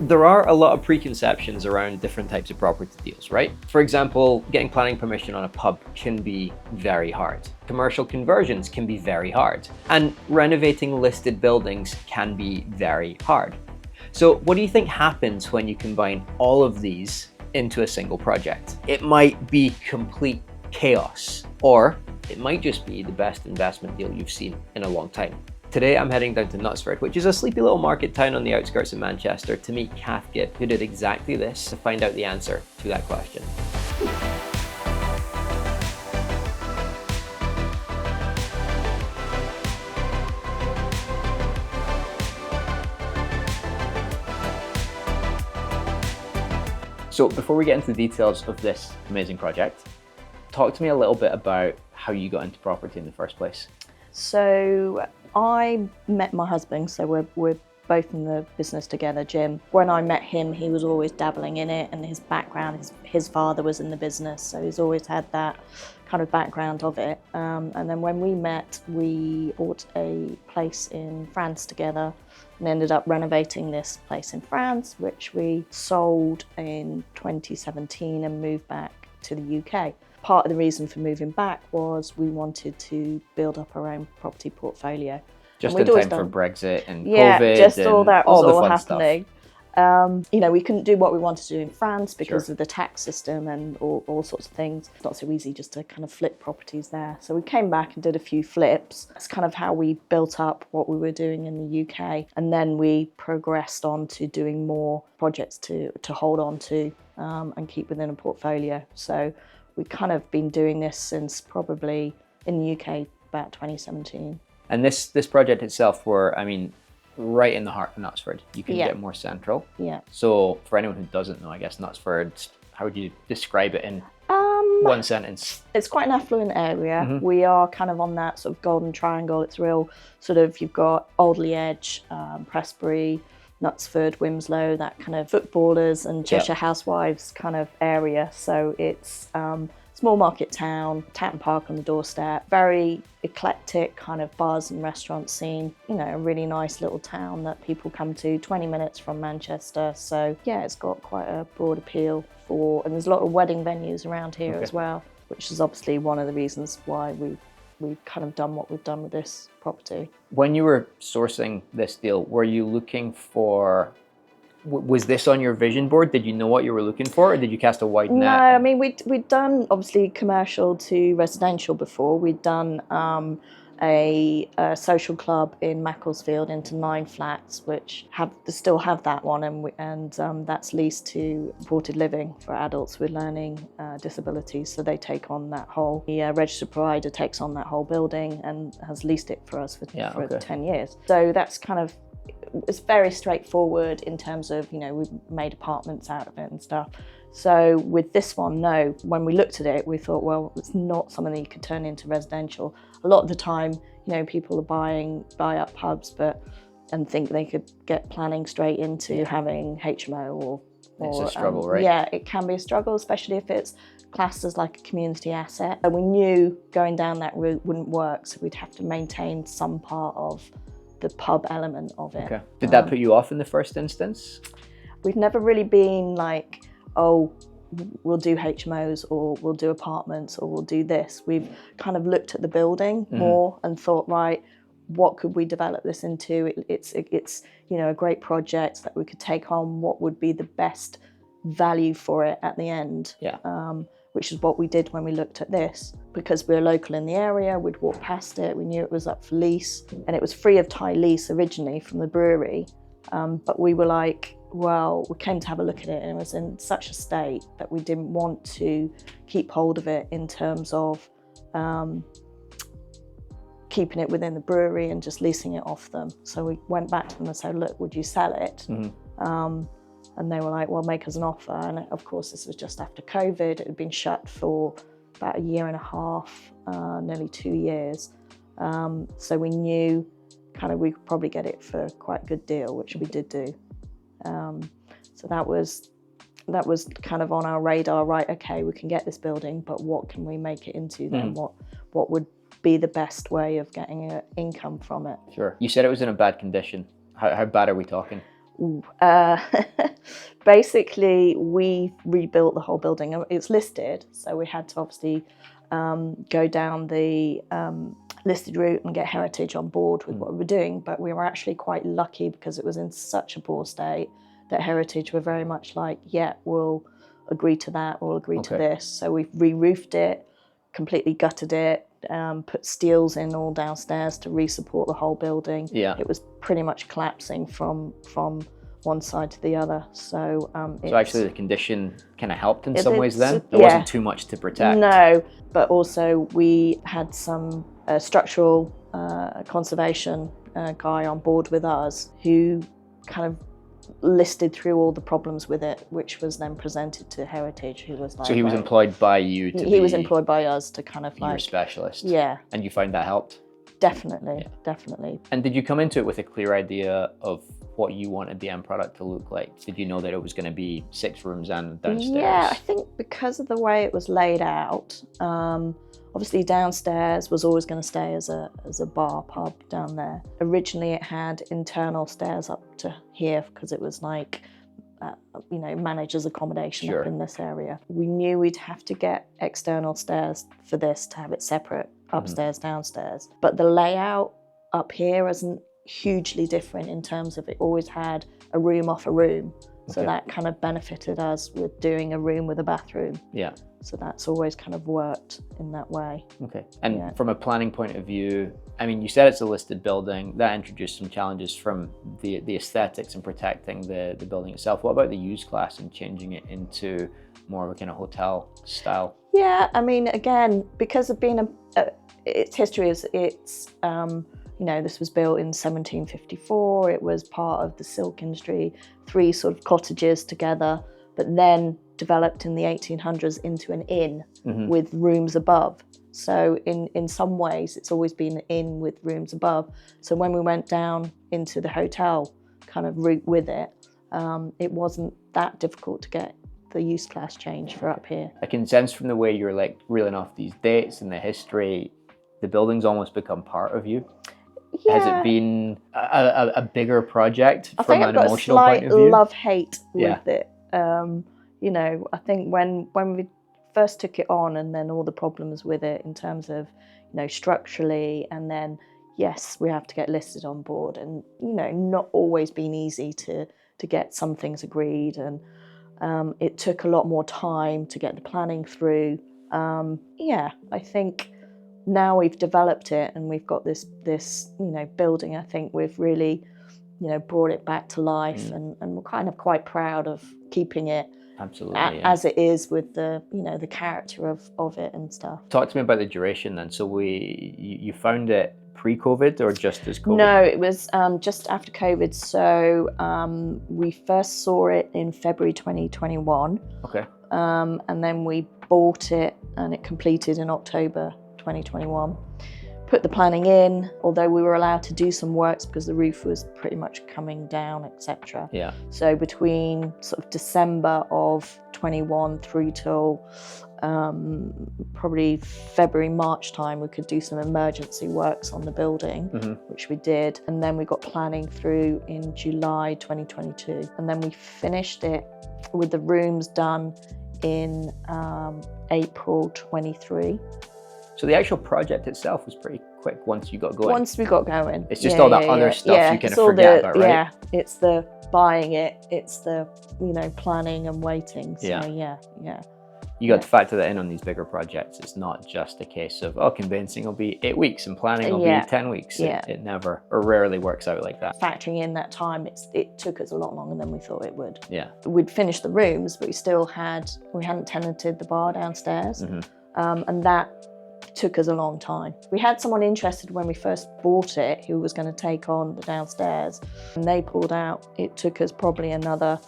There are a lot of preconceptions around different types of property deals, right? For example, getting planning permission on a pub can be very hard. Commercial conversions can be very hard. And renovating listed buildings can be very hard. So what do you think happens when you combine all of these into a single project? It might be complete chaos, or it might just be the best investment deal you've seen in a long time. Today I'm heading down to Knutsford, which is a sleepy little market town on the outskirts of Manchester, to meet Kath Gibb, who did exactly this, to find out the answer to that question. So before we get into the details of this amazing project, talk to me a little bit about how you got into property in the first place. So I met my husband, so we're both in the business together, Jim. When I met him, he was always dabbling in it, and his background, his father was in the business, so he's always had that kind of background of it. And then when we met, we bought a place in France together and ended up renovating this place in France, which we sold in 2017 and moved back to the UK. Part of the reason for moving back was we wanted to build up our own property portfolio. Just in time for Brexit and yeah, COVID. just all that was all happening. You know, we couldn't do what we wanted to do in France because of the tax system and all sorts of things. It's not so easy just to kind of flip properties there. So we came back and did a few flips. That's kind of how we built up what we were doing in the UK. And then we progressed on to doing more projects to hold on to and keep within a portfolio. So we've kind of been doing this since probably in the UK about 2017. And this project itself, I mean, right in the heart of Knutsford. You can get more central. Yeah. So for anyone who doesn't know, I guess Knutsford, how would you describe it in one sentence? It's quite an affluent area. We are kind of on that sort of golden triangle. It's real sort of, you've got Alderley Edge, Prestbury, Knutsford, Wimslow, that kind of footballers and Cheshire housewives kind of area. So it's small market town, Tatton Park on the doorstep, very eclectic kind of bars and restaurant scene. You know, a really nice little town that people come to, 20 minutes from Manchester. So yeah, it's got quite a broad appeal and there's a lot of wedding venues around here as well, which is obviously one of the reasons why we've kind of done what we've done with this property. When you were sourcing this deal, were you looking for, was this on your vision board? Did you know what you were looking for, or did you cast a wide net? No, I mean, we'd done obviously commercial to residential before. We'd done a social club in Macclesfield into 9 flats, which still have that one, and that's leased to supported living for adults with learning disabilities. So they take on that whole, the registered provider takes on that whole building and has leased it for us for 10 years. So that's kind of, it's very straightforward in terms of, you know, we've made apartments out of it and stuff. So with this one, no, when we looked at it, we thought, well, it's not something that you could turn into residential. A lot of the time, you know, people are buy up pubs and think they could get planning straight into having HMO or it's a struggle, right? Yeah, it can be a struggle, especially if it's classed as like a community asset. And we knew going down that route wouldn't work, so we'd have to maintain some part of the pub element of it. Okay. Did that put you off in the first instance? We've never really been like, oh, we'll do HMOs or we'll do apartments or we'll do this. We've kind of looked at the building more and thought, right, what could we develop this into? It's you know, a great project that we could take on. What would be the best value for it at the end? Yeah. Which is what we did when we looked at this. Because we're local in the area, we'd walk past it, we knew it was up for lease, and it was free of tie lease originally from the brewery. But we were like, well, we came to have a look at it and it was in such a state that we didn't want to keep hold of it in terms of keeping it within the brewery and just leasing it off them. So we went back to them and said, look, would you sell it? And they were like, well, make us an offer. And of course, this was just after COVID. It had been shut for about 1.5 years, nearly 2 years. So we knew kind of we could probably get it for quite a good deal, which we did do. So that was kind of on our radar, right, okay, we can get this building, but what can we make it into then? What would be the best way of getting an income from it? Sure. You said it was in a bad condition. How bad are we talking? basically we rebuilt the whole building. It's listed, so we had to obviously go down the listed route and get Heritage on board with what we were doing. But we were actually quite lucky because it was in such a poor state that Heritage were very much like, yeah, we'll agree to that, we'll agree to this. So we re-roofed it, completely gutted it, put steels in all downstairs to re-support the whole building. Yeah. It was pretty much collapsing from one side to the other. So so actually the condition kind of helped in some ways then? Yeah. It wasn't too much to protect? No, but also we had some structural conservation guy on board with us who kind of listed through all the problems with it, which was then presented to Heritage, who was like... So he was employed by you to He was employed by us to kind of like... your specialist? Yeah. And you found that helped? Definitely, Yeah. definitely. And did you come into it with a clear idea of what you wanted the end product to look like? Did you know that it was going to be 6 rooms and downstairs? Yeah, I think because of the way it was laid out, obviously downstairs was always going to stay as a bar pub down there. Originally it had internal stairs up to here because it was like, you know, manager's accommodation up in this area. We knew we'd have to get external stairs for this to have it separate, upstairs, downstairs. But the layout up here isn't hugely different in terms of it always had a room off a room. So that kind of benefited us with doing a room with a bathroom. Yeah. So that's always kind of worked in that way. Okay. And from a planning point of view, I mean, you said it's a listed building. That introduced some challenges from the aesthetics and protecting the building itself. What about the Useclass and changing it into more of a kind of hotel style? Yeah, I mean, again, because of being its history is you know, this was built in 1754. It was part of the silk industry, 3 sort of cottages together, but then developed in the 1800s into an inn with rooms above. So in some ways, it's always been an inn with rooms above. So when we went down into the hotel kind of route with it, it wasn't that difficult to get the Useclass change for up here. I can sense from the way you're like reeling off these dates and the history, the building's almost become part of you. Yeah. Has it been a bigger project from an emotional point of view? I think I've got a slight love-hate with it. You know, I think when we first took it on and then all the problems with it in terms of, you know, structurally, and then, yes, we have to get listed on board, and, you know, not always been easy to get some things agreed, and it took a lot more time to get the planning through. Yeah, I think now we've developed it and we've got this you know, building. I think we've really, you know, brought it back to life, and we're kind of quite proud of keeping it as it is, with the, you know, the character of it and stuff. Talk to me about the duration then. So you found it pre-COVID or just as COVID? No, it was just after COVID. So we first saw it in February 2021. Okay. And then we bought it and it completed in October 2021. Put the planning in, although we were allowed to do some works because the roof was pretty much coming down, etc. Yeah. So between sort of December of 21 through till probably February, March time, we could do some emergency works on the building, which we did. And then we got planning through in July 2022. And then we finished it with the rooms done in April 23. So the actual project itself was pretty quick once you got going. Once we got going. It's just all that other stuff you kind of forget about, right? Yeah, it's the buying it, it's the, you know, planning and waiting. So yeah. You got to factor that in on these bigger projects. It's not just a case of, oh, convincing will be 8 weeks and planning will be 10 weeks. It never or rarely works out like that. Factoring in that time, it took us a lot longer than we thought it would. Yeah. We'd finished the rooms, but we hadn't tenanted the bar downstairs. And that took us a long time. We had someone interested when we first bought it who was going to take on the downstairs, and they pulled out. It took us probably another,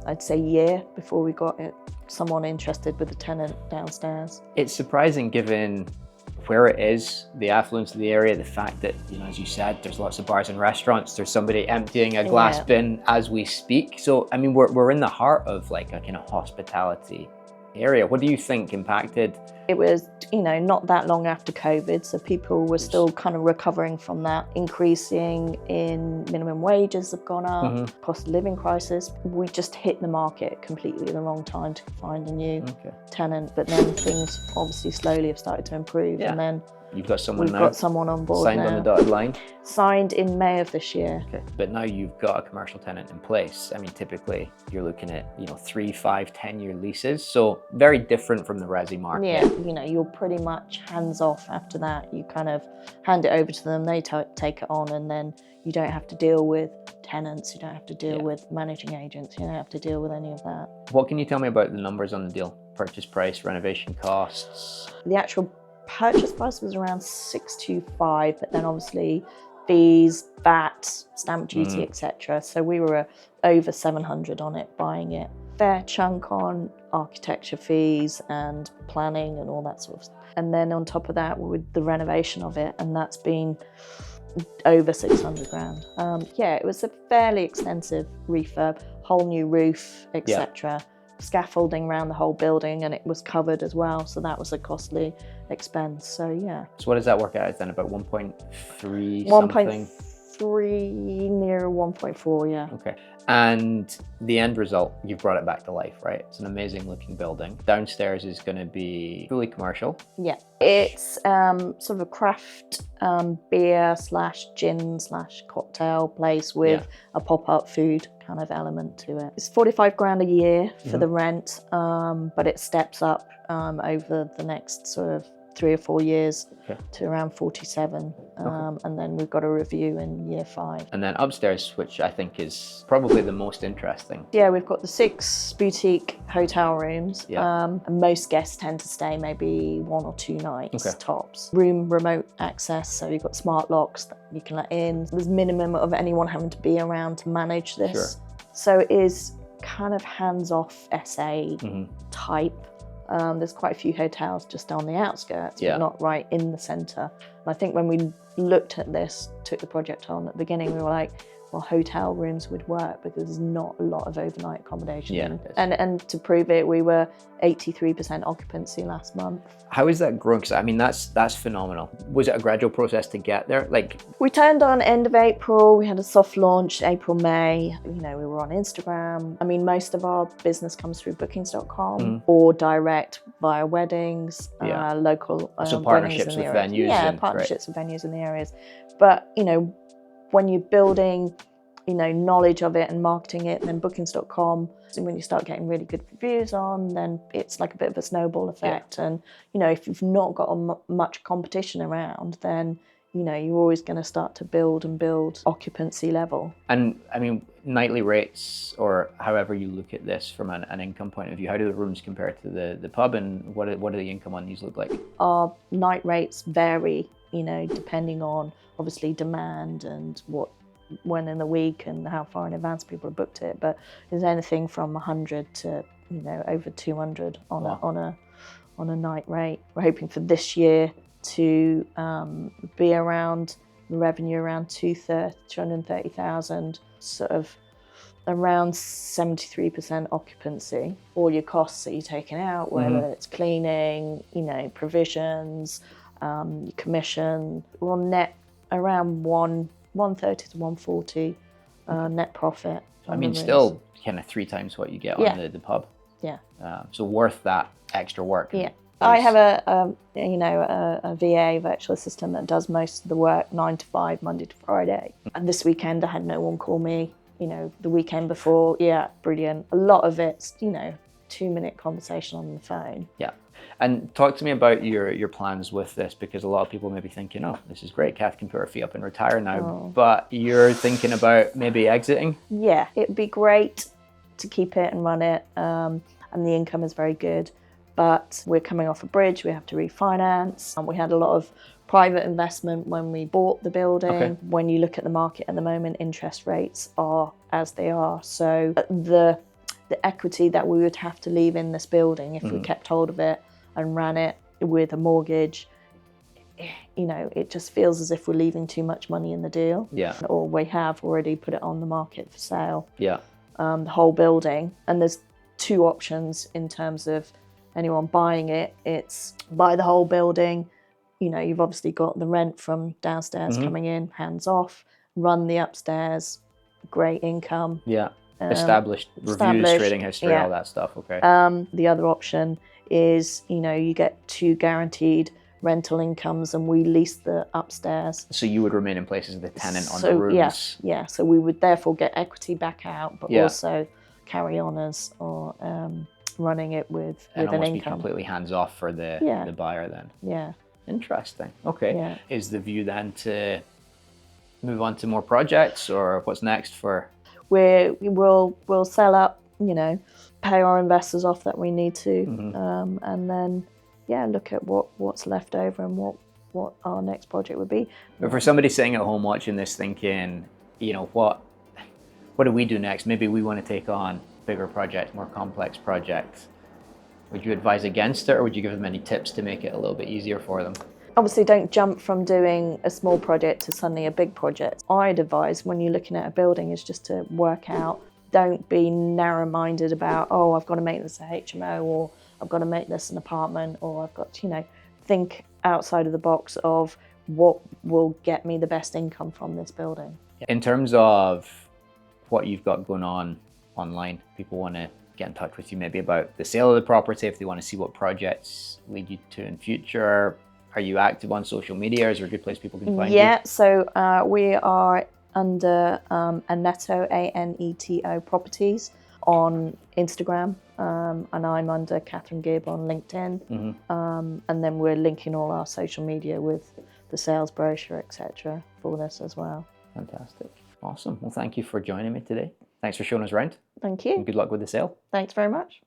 I'd say, year before we got someone interested with the tenant downstairs. It's surprising given where it is, the affluence of the area, the fact that, you know, as you said, there's lots of bars and restaurants, there's somebody emptying a glass bin as we speak. So, I mean, we're in the heart of like a kind of hospitality area. What do you think impacted? It was, not that long after COVID, so people were still kind of recovering from that. Increasing in minimum wages have gone up, cost of living crisis. We just hit the market completely at the wrong time to find a new tenant, but then things obviously slowly have started to improve, and then You've got someone we've now got someone on board signed now. on the dotted line? Signed in May of this year. Okay, but now you've got a commercial tenant in place. I mean, typically you're looking at 3, 5, 10-year leases, so very different from the resi market. Yeah, you're pretty much hands off after that. You kind of hand it over to them, they take it on, and then you don't have to deal with tenants, you don't have to deal with managing agents, you don't have to deal with any of that. What can you tell me about the numbers on the deal? Purchase price, renovation costs? The actual purchase price was around 625, but then obviously fees, VAT, stamp duty, etc. So we were over 700 on it, buying it. Fair chunk on architecture fees and planning and all that sort of stuff. And then on top of that, with the renovation of it, and that's been over 600 grand. It was a fairly extensive refurb, whole new roof, etc. Scaffolding around the whole building, and it was covered as well, so that was a costly expense. So what does that work out then? About 1.3 something? 1.3, near 1.4. Okay. And the end result, you've brought it back to life, right? It's an amazing looking building. Downstairs is going to be fully commercial. Yeah, it's sort of a craft beer / gin / cocktail place with a pop-up food kind of element to it. It's 45 grand a year for the rent, but it steps up over the next sort of 3 or 4 years to around 47, and then we've got a review in year 5. And then upstairs, which I think is probably the most interesting. Yeah, we've got the 6 boutique hotel rooms, and most guests tend to stay maybe 1 or 2 nights tops. Room remote access, so you've got smart locks that you can let in. There's minimum of anyone having to be around to manage this. So it is kind of hands-off SA type. There's quite a few hotels just on the outskirts, but not right in the centre. And I think when we looked at this, took the project on at the beginning, we were like, well, hotel rooms would work because there's not a lot of overnight accommodation. And to prove it, we were 83% occupancy last month. How is that growing? Because I mean, that's phenomenal. Was it a gradual process to get there? We turned on end of April. We had a soft launch April, May. We were on Instagram. I mean, most of our business comes through bookings.com or direct via weddings, local so partnerships with venues. Yeah, partnerships with venues in the areas. But when you're building, knowledge of it and marketing it, and then bookings.com, and when you start getting really good reviews on, then it's like a bit of a snowball effect. And, if you've not got much competition around, then, you're always going to start to build occupancy level. And I mean, nightly rates, or however you look at this from an income point of view, how do the rooms compare to the pub, and what do the income on these look like? Our night rates vary, depending on obviously demand and when in the week and how far in advance people have booked it, but there's anything from 100 to over 200 on a night rate. We're hoping for this year to be around revenue around 230,000, sort of around 73% occupancy. All your costs that you're taking out, whether it's cleaning, provisions, your commission, will net around 130 to 140 net profit. I mean, still kind of 3 times what you get on the pub. Yeah. So worth that extra work. Yeah. I have a VA, virtual assistant, that does most of the work 9 to 5, Monday to Friday. And this weekend I had no one call me. The weekend before, brilliant. A lot of it's 2-minute conversation on the phone. Yeah. And talk to me about your plans with this, because a lot of people may be thinking, oh, this is great, Kath can put her feet up and retire now, but you're thinking about maybe exiting? Yeah, it'd be great to keep it and run it, and the income is very good, but we're coming off a bridge, we have to refinance, and we had a lot of private investment when we bought the building. When you look at the market at the moment, interest rates are as they are, so the equity that we would have to leave in this building if we kept hold of it and ran it with a mortgage, it just feels as if we're leaving too much money in the deal. Yeah. Or we have already put it on the market for sale. Yeah. The whole building. And there's 2 options in terms of anyone buying it, it's buy the whole building. You know, you've obviously got the rent from downstairs coming in, hands off, run the upstairs, great income. Yeah. Established reviews, trading history, all that stuff. Okay. The other option is, you know, you get 2 guaranteed rental incomes and we lease the upstairs. So you would remain in place as the tenant on the rooms. Yeah. So we would therefore get equity back out, but also carry on as or running it with an income. Be completely hands off for the buyer then. Yeah. Interesting. Okay. Yeah. Is the view then to move on to more projects, or what's next for? We'll sell up, you know, pay our investors off that we need to, and then look at what's left over and what our next project would be. But for somebody sitting at home watching this, thinking, you know, what do we do next? Maybe we want to take on bigger projects, more complex projects. Would you advise against it, or would you give them any tips to make it a little bit easier for them? Obviously, don't jump from doing a small project to suddenly a big project. I'd advise when you're looking at a building is just to work out. Don't be narrow-minded about, oh, I've got to make this a HMO, or I've got to make this an apartment, or I've got to, you know, think outside of the box of what will get me the best income from this building. In terms of what you've got going on online, people want to get in touch with you maybe about the sale of the property, if they want to see what projects lead you to in future. Are you active on social media, or is there a good place people can find you? Yeah, so we are under Aneto, A-N-E-T-O Properties on Instagram, and I'm under Kath Gibb on LinkedIn. And then we're linking all our social media with the sales brochure, etc. for this as well. Fantastic. Awesome. Well, thank you for joining me today. Thanks for showing us around. Thank you. And good luck with the sale. Thanks very much.